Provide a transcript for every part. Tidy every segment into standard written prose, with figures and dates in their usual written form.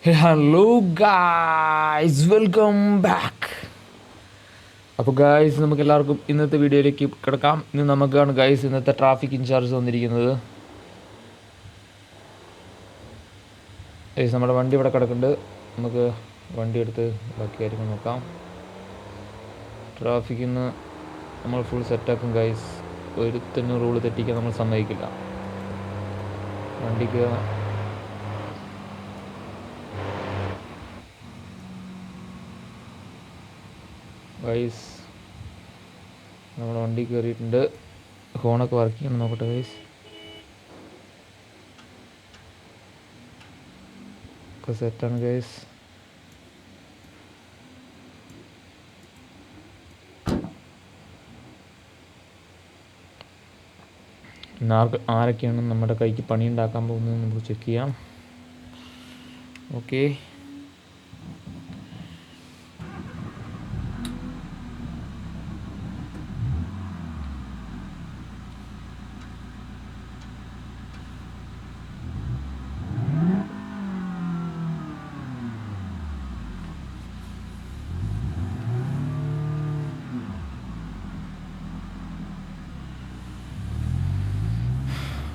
Hello guys, welcome back. അപ്പോൾ guys, നമുക്ക് എല്ലാവർക്കും ഇന്നത്തെ വീഡിയോയിലേക്ക് കിടക്കാം. ഇന്ന് നമുക്കാണ് ഗായ്സ് ഇന്നത്തെ ട്രാഫിക് ഇൻചാർജ് വന്നിരിക്കുന്നത്. ഗായ്സ്, നമ്മുടെ വണ്ടി ഇവിടെ കിടക്കുന്നുണ്ട്. നമുക്ക് വണ്ടി എടുത്ത് ബാക്കി കാര്യങ്ങൾ നോക്കാം. ട്രാഫിക്കിൽ നിന്ന് നമ്മൾ ഫുൾ സെറ്റാക്കും ഗായ്സ്. ഒരുത്തന്നെ റൂള് തെറ്റിക്കാൻ നമ്മൾ സമ്മതിക്കില്ല. വണ്ടിക്ക് ഗൈസ്, നമ്മുടെ വണ്ടി കയറിയിട്ടുണ്ട്. ഹോണൊക്കെ വർക്ക് ചെയ്യണം, നോക്കട്ടെ ഗൈസ്. ഒക്കെ സെറ്റാണ് ഗൈസ്. ആരൊക്കെയാണ് നമ്മുടെ കൈക്ക് പണി ഉണ്ടാക്കാൻ പോകുന്നത് നമുക്ക് ചെക്ക് ചെയ്യാം. ഓക്കെ,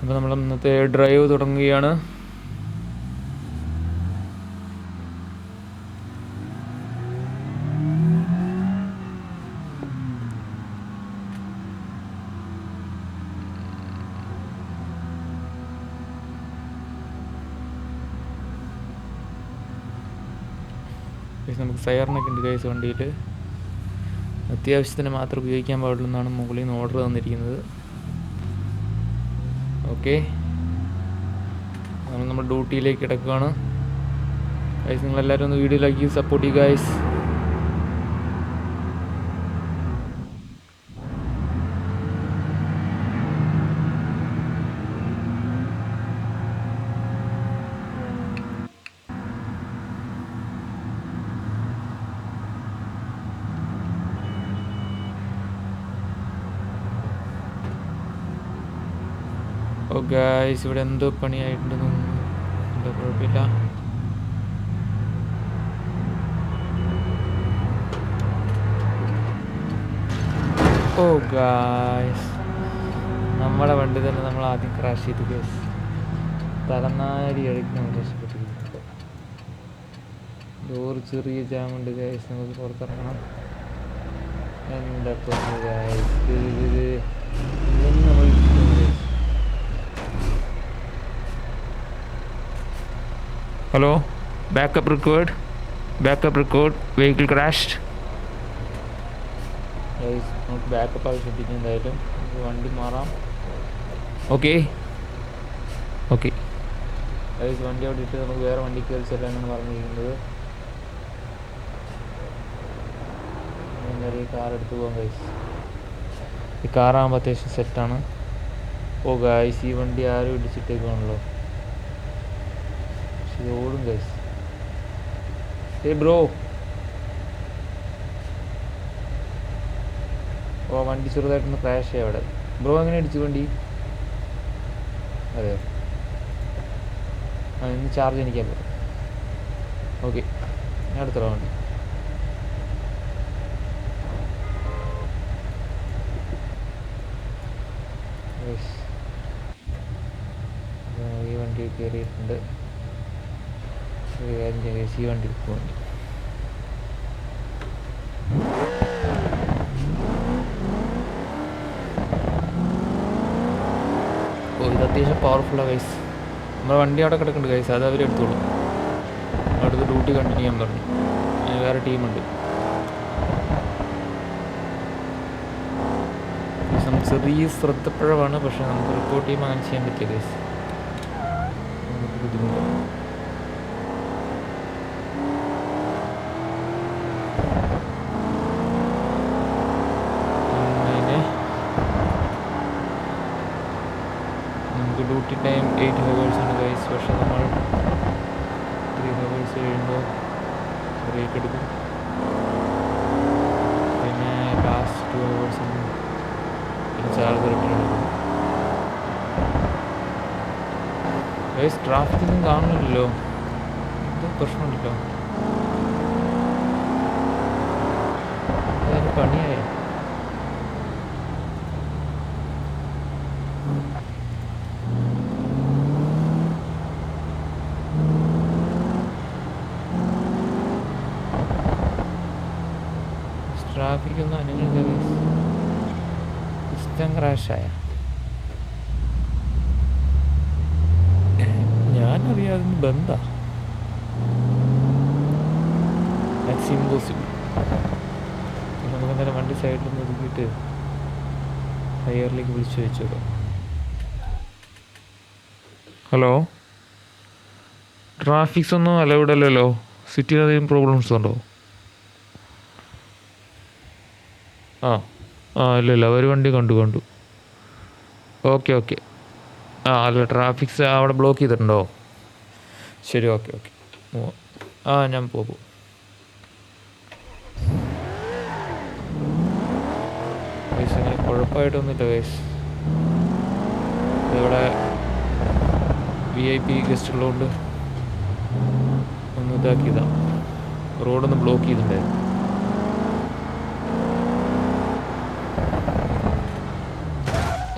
അപ്പോൾ നമ്മൾ ഇന്നത്തെ ഡ്രൈവ് തുടങ്ങുകയാണ്. നമുക്ക് സൈറനൊക്കെ ഉണ്ട് ഗൈസ് വണ്ടിയിൽ. അത്യാവശ്യത്തിന് മാത്രം ഉപയോഗിക്കാൻ പാടുള്ളൂ എന്നാണ് മുകളിൽ നിന്ന് ഓർഡർ തന്നിരിക്കുന്നത്. ഓക്കെ, നമ്മൾ നമ്മുടെ ഡ്യൂട്ടിയിലേക്ക് കിടക്കുകയാണ് ഗൈസ്. നിങ്ങളെല്ലാവരും ഒന്ന് വീഡിയോ ലൈക്ക് ചെയ്ത് സപ്പോർട്ട് ചെയ്യുക ഗൈസ്. ഓ ഗൈസ്, ഇവിടെ എന്തോ പണിയായിട്ടുണ്ടെന്ന് തോന്നുന്നു. എന്തോ കുഴപ്പമില്ല. ഓ ഗൈസ്, നമ്മുടെ വണ്ടി തന്നെ നമ്മൾ ആദ്യം ക്രാഷ് ചെയ്തു ഗൈസ്. തലനാരി അഴിക്ക് നമ്മൾ രക്ഷപ്പെട്ടിരിക്കുന്നു. ഡോർ ചെറിയ ജാമുണ്ട് ഗൈസ്, നമുക്ക് പുറത്തിറങ്ങണം. എന്തൊക്കെ ഗൈസ്, നമ്മൾ hello, backup required, vehicle crashed. നമുക്ക് ബാക്കപ്പ് ആവശ്യപ്പെട്ടിരിക്കും. എന്തായാലും നമുക്ക് വണ്ടി മാറാം. ഓക്കെ ഓക്കെ ഗൈസ്, വണ്ടി അവിടെ ഇട്ട് നമുക്ക് വേറെ വണ്ടി കയറി ചെല്ലാനാണ് പറഞ്ഞിരിക്കുന്നത്. ഈ കാർ എടുത്ത് പോകാം ഗൈസ്. ഈ കാറാകുമ്പോൾ അത്യാവശ്യം സെറ്റാണ്. ഓ ഗൈസ്, ഈ വണ്ടി ആരും ഇടിച്ചിട്ടേക്കാണല്ലോ. ഇത് ഓടും ഗൈസ്. ബ്രോ, ഓ വണ്ടി ചെറുതായിട്ടൊന്ന് ക്രാഷ് ചെയ്യാം അവിടെ. ബ്രോ എങ്ങനെ അടിച്ചു വണ്ടി? അതെ, ഇന്ന് ചാർജ് എനിക്കാൻ പറ്റും. ഓക്കെ, ഞാൻ എടുത്തോളാം വണ്ടി. ഈ വണ്ടി കയറിയിട്ടുണ്ട്. ഈ വണ്ടി പോകണ്ട. ഓ, ഇത് അത്യാവശ്യം പവർഫുള്ളാണ് ഗൈസ്. നമ്മുടെ വണ്ടി അവിടെ കിടക്കുന്നുണ്ട് ഗൈസ്, അത് അവരെടുത്തോളൂ. അടുത്ത് ഡ്യൂട്ടി കണ്ടിന്യൂ ചെയ്യാൻ പറഞ്ഞു. വേറെ ടീമുണ്ട്. നമുക്ക് ചെറിയ ശ്രദ്ധപ്പിഴവാണ്, പക്ഷെ നമുക്ക് റിപ്പോർട്ട് ചെയ്യുമ്പോൾ അങ്ങനെ ചെയ്യാൻ പറ്റിയ ഗൈസ്. നമുക്ക് ബുദ്ധിമുട്ടാണ്. നമുക്ക് ഡ്യൂട്ടി ടൈം 8 hours ആണ് ഗൈസ്. പക്ഷെ നമ്മൾ 3 hours കഴിയുമ്പോൾ ബ്രേക്ക് എടുക്കും. പിന്നെ last 2 hours charge return. Guys, ട്രാഫിക്കൊന്നും കാണുന്നില്ലല്ലോ. പ്രശ്നമുണ്ടല്ലോ. അതിന് പണിയായ ട്രാഫിക്കൊന്നും അനങ്ങില്ല. സിസ്റ്റം ക്രാഷായ ഞാനറിയാതെ ബന്ധാ. That's impossible. നമുക്ക് എന്തായാലും വണ്ടി സൈഡിൽ നിന്ന് ഒതുക്കിയിട്ട് ഹയറിലേക്ക് വിളിച്ചു വെച്ചോളൂ. ഹലോ, ട്രാഫിക്സ് ഒന്നും അലൗഡ് അല്ലല്ലോ. സിറ്റിയിൽ അധികം പ്രോബ്ലംസ് ഉണ്ടോ? ഇല്ല ഒരു വണ്ടി കണ്ടു. ഓക്കെ. അല്ല, ട്രാഫിക്സ് അവിടെ ബ്ലോക്ക് ചെയ്തിട്ടുണ്ടോ? ശരി, ഓക്കെ. ഞാൻ പോകും. ഗൈസ് അങ്ങനെ കുഴപ്പമായിട്ടൊന്നുമില്ല ഗൈസ്. ഇവിടെ VIP ഗസ്റ്റ് ഉള്ളതുകൊണ്ട് ഒന്ന് ഇതാക്കിയതാണ്. റോഡൊന്ന് ബ്ലോക്ക് ചെയ്തിട്ടുണ്ടായിരുന്നു.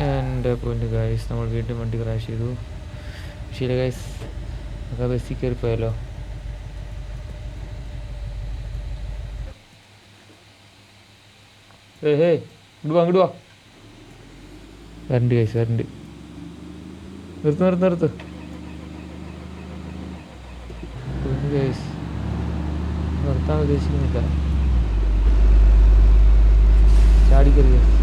എൻ്റെ പോയിന്റ് ഗൈസ്, നമ്മൾ വീണ്ടും വണ്ടി ക്രാഷ് ചെയ്തു. ശരി ഗൈസ്, നമുക്ക് ബസ്സിൽ കയറിപ്പോയാലോ? ഇങ്ങോട്ട് വാ. വരണ്ട് ഗൈസ്, വരണ്ട്. നിർത്ത്. ഗൈസ് നിർത്താൻ ഉദ്ദേശിക്കുന്നില്ല. ചാടിക്കറി ഗൈസ്.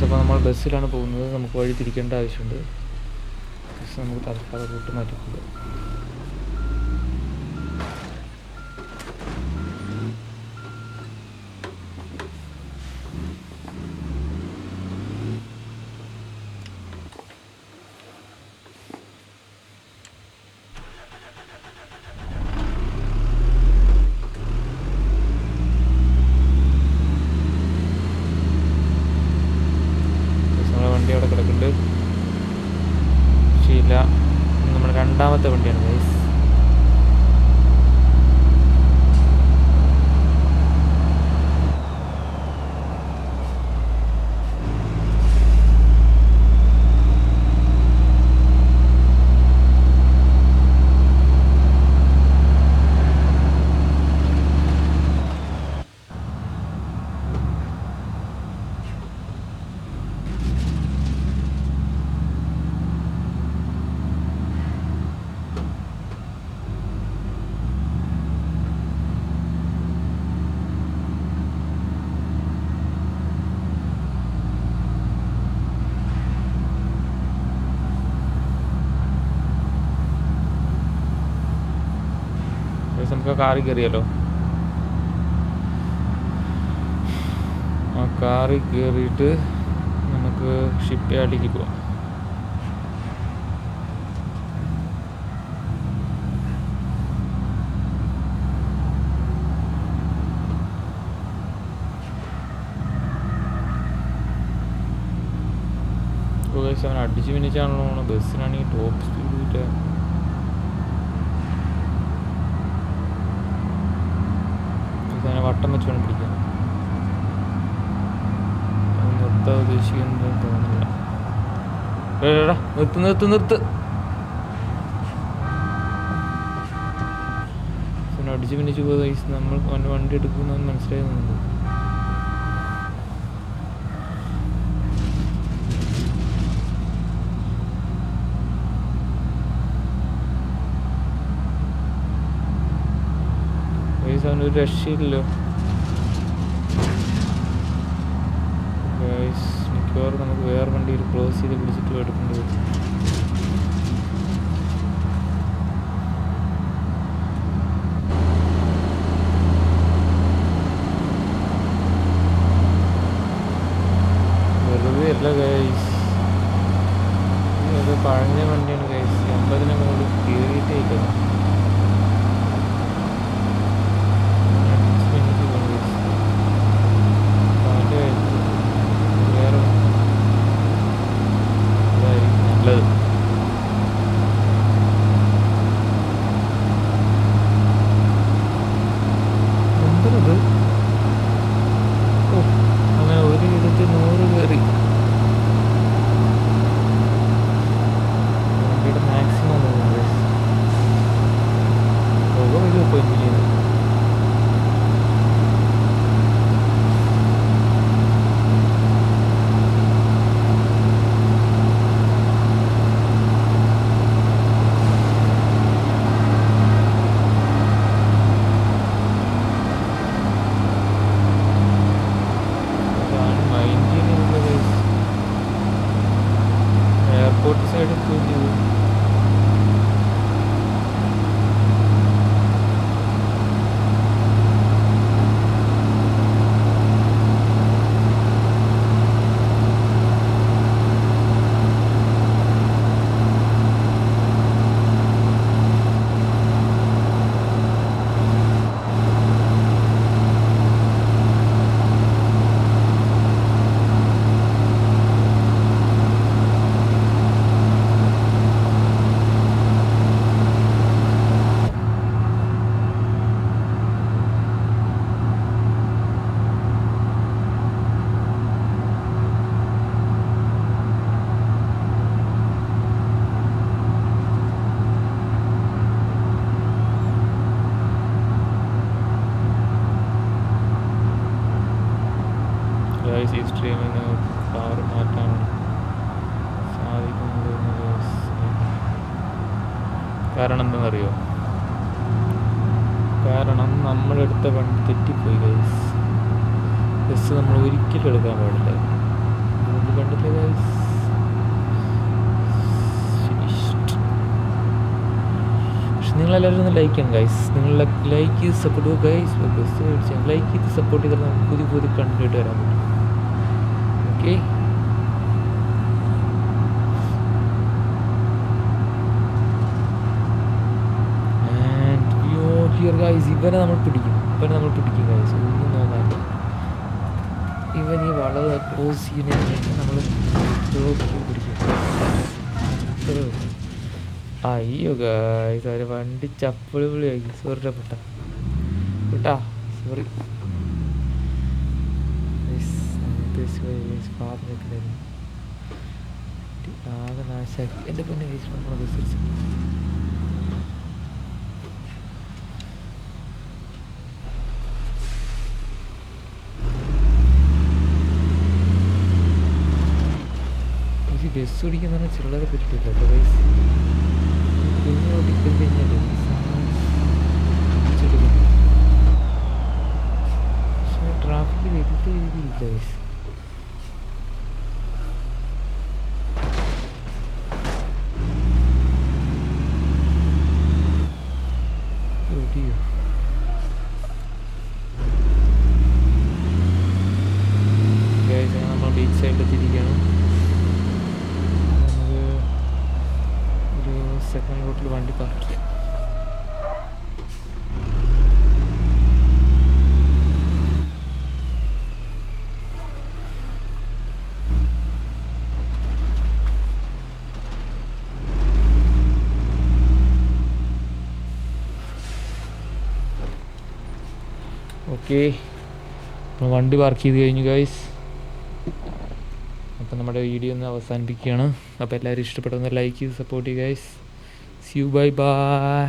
അപ്പോൾ നമ്മൾ ബസ്സിലാണ് പോകുന്നത്. നമുക്ക് വഴി തിരിക്കേണ്ട ആവശ്യമുണ്ട്. ബസ് നമുക്ക് തൽക്കാലം റൂട്ട് മാറ്റിക്കൂടാ. അവിടെ കിടക്കുന്നുണ്ട്. ശീല നമ്മുടെ രണ്ടാമത്തെ വണ്ടിയാണ് ഗൈസ്. നമുക്ക് കാറിൽ കയറിയാലോ? ആ കാറിൽ കയറിയിട്ട് നമുക്ക് ഷിപ്പ് യാർഡിലേക്ക് പോവാം. അവൻ അടിച്ച് പിന്നിച്ചാണല്ലോ. ബസ്സിനാണെങ്കിൽ ടോപ്പ് സ്പീഡ് കിട്ടുക. വട്ടം വെച്ച് വേണം പിടിക്കാൻ. നിർത്താൻ ഉദ്ദേശിക്കുന്നത് തോന്നുന്നില്ല. നിർത്ത്. അടിച്ച് പിന്നിച്ച് പോയി നമ്മൾ വണ്ടി എടുക്കുന്നതെന്ന് മനസ്സിലായി തോന്നുന്നു. അവനൊരു രക്ഷയില്ലല്ലോ. എനിക്ക് മിക്കവാറും നമുക്ക് വേറെ വണ്ടിയിൽ ക്ലോസ് ചെയ്ത് പിടിച്ചിട്ട് എടുക്കേണ്ടി വരും. വെറുതെ അല്ല ഗൈസ്, ഇത് പഴഞ്ഞ വണ്ടിയാണ് ഗൈസ്. 80 മുകളിൽ കയറിയിട്ടേ ഇല്ല. വേറെ ഇതായിരിക്കും നല്ലത്. എന്തത്? ഓ, അങ്ങനെ ഒരു വിധത്തിൽ 100 കയറി. വണ്ടിയുടെ മാക്സിമം പുക വരും ഇപ്പോൾ എഞ്ചിനിൽ. എയർപോർട്ട് സൈഡ് എത്തുകയും ചെയ്തു. ഈ സ്ട്രീമിന് കാർ മാറ്റാൻ സാധിക്കുന്നത്. കാരണം എന്താണെന്നറിയോ? കാരണം നമ്മളെടുത്ത വണ്ടി തെറ്റിപ്പോയി ഗൈസ്. ബസ് നമ്മൾ ഒരിക്കലും എടുക്കാൻ പാടില്ല. അതുകൊണ്ട് കണ്ടില്ല ഗൈസ്. പക്ഷെ നിങ്ങളെല്ലാവരും ഒന്ന് ലൈക്ക് ചെയ്യണം ഗൈസ്. നിങ്ങളെ ലൈക്ക് ചെയ്ത് സപ്പോർട്ട് ചെയ്യുക ഗൈസ്. ബസ് മേടിച്ചാൽ ലൈക്ക് ചെയ്ത് സപ്പോർട്ട് ചെയ്താൽ നമുക്ക് പുതിയ പുതിയ കണ്ടിട്ട് വരാൻ പറ്റും. ഓക്കെ, ഇവനെ നമ്മൾ പിടിക്കും ഗൈസ്. ഒന്നും നോക്കാനില്ല. ഇവൻ ഈ വളരെ ക്ലോസ് ചെയ്യുന്നതിന് നമ്മൾ പിടിക്കും. അയ്യോ ഗൈസ്, അവരെ വണ്ടി ചപ്പിളി വിളിയാക്കി. സോറി കേട്ടാ, സോറി. ആകെ നാശാക്കി എൻ്റെ പിന്നെ ഗൈസ്. നമ്മളെ ബസ് ബസ് ഓടിക്കുന്ന ചില്ലറ പറ്റില്ല കേട്ടോ ഗൈസ്. കുഞ്ഞ് ഓടിക്കാൻ കഴിഞ്ഞാൽ പക്ഷേ ട്രാഫിക് വരുത്ത രീതിയില്ല ഗൈസ്. നമ്മൾ ബീച്ച് സൈഡിലെത്തിയിരിക്കുകയാണ്. നമുക്ക് ഒരു സെക്കൻഡ് റൂട്ടിൽ വണ്ടി പാർക്ക് ചെയ്യാം. ഓക്കെ, വണ്ടി പാർക്ക് ചെയ്ത് കഴിഞ്ഞു ഗൈസ്. അപ്പം നമ്മുടെ വീഡിയോ ഒന്ന് അവസാനിപ്പിക്കുകയാണ്. അപ്പോൾ എല്ലാവരും ഇഷ്ടപ്പെട്ടൊന്ന് ലൈക്ക് ചെയ്ത് സപ്പോർട്ട് ചെയ്യുക guys. See you, bye by.